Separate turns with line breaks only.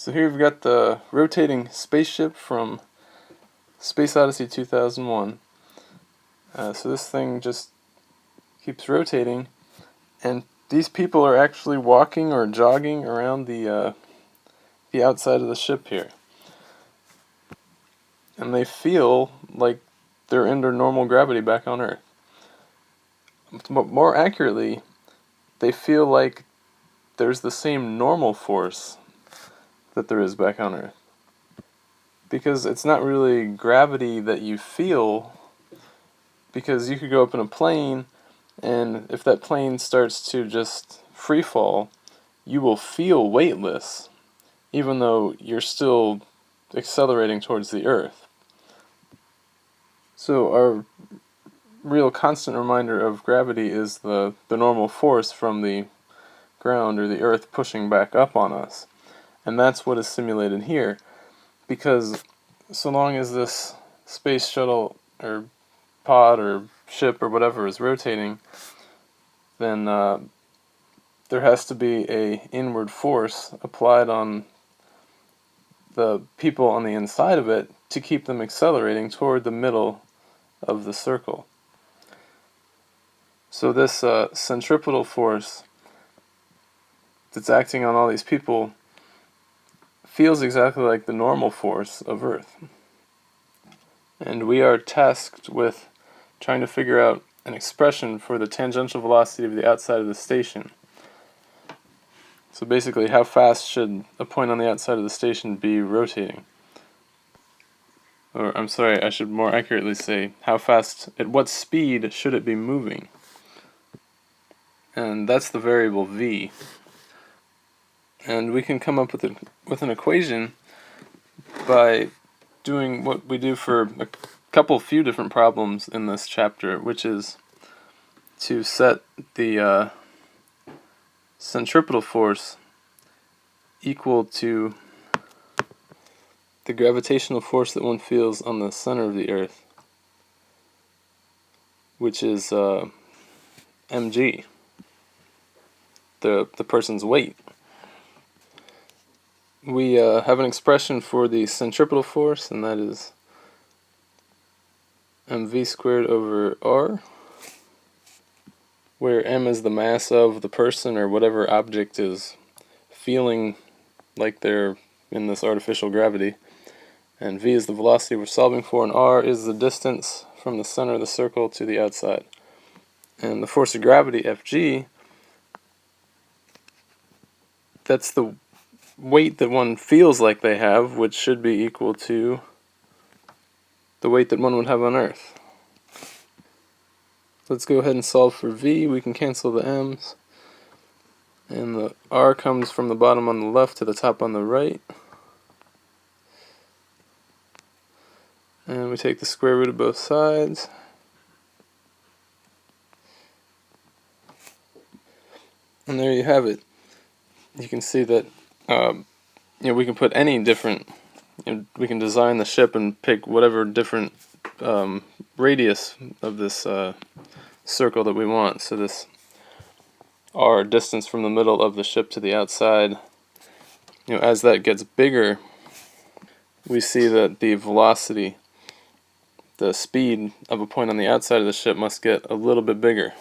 So here we've got the rotating spaceship from Space Odyssey 2001. So this thing just keeps rotating, and these people are actually walking or jogging around the outside of the ship here. And they feel like they're under normal gravity back on Earth. But more accurately, they feel like there's the same normal force that there is back on Earth. Because it's not really gravity that you feel, because you could go up in a plane, and if that plane starts to just free fall, you will feel weightless, even though you're still accelerating towards the Earth. So our real constant reminder of gravity is the normal force from the ground or the Earth pushing back up on us. And that's what is simulated here, because so long as this space shuttle or pod or ship or whatever is rotating, then there has to be a inward force applied on the people on the inside of it to keep them accelerating toward the middle of the circle. So this centripetal force that's acting on all these people feels exactly like the normal force of Earth. And we are tasked with trying to figure out an expression for the tangential velocity of the outside of the station. So basically, how fast should a point on the outside of the station be rotating? Or, I'm sorry, I should more accurately say, how fast, at what speed should it be moving? And that's the variable v. And we can come up with an equation by doing what we do for a few different problems in this chapter, which is to set the centripetal force equal to the gravitational force that one feels on the center of the Earth, which is mg, the person's weight. We have an expression for the centripetal force, and that is mv squared over r, where m is the mass of the person or whatever object is feeling like they're in this artificial gravity, and v is the velocity we're solving for, and r is the distance from the center of the circle to the outside. And the force of gravity, Fg, that's the weight that one feels like they have, which should be equal to the weight that one would have on Earth. Let's go ahead and solve for v. We can cancel the m's, and the r comes from the bottom on the left to the top on the right, and we take the square root of both sides, and there you have it. You can see that we can put any different, we can design the ship and pick whatever different radius of this circle that we want. So this r, distance from the middle of the ship to the outside, as that gets bigger, we see that the velocity, the speed of a point on the outside of the ship must get a little bit bigger.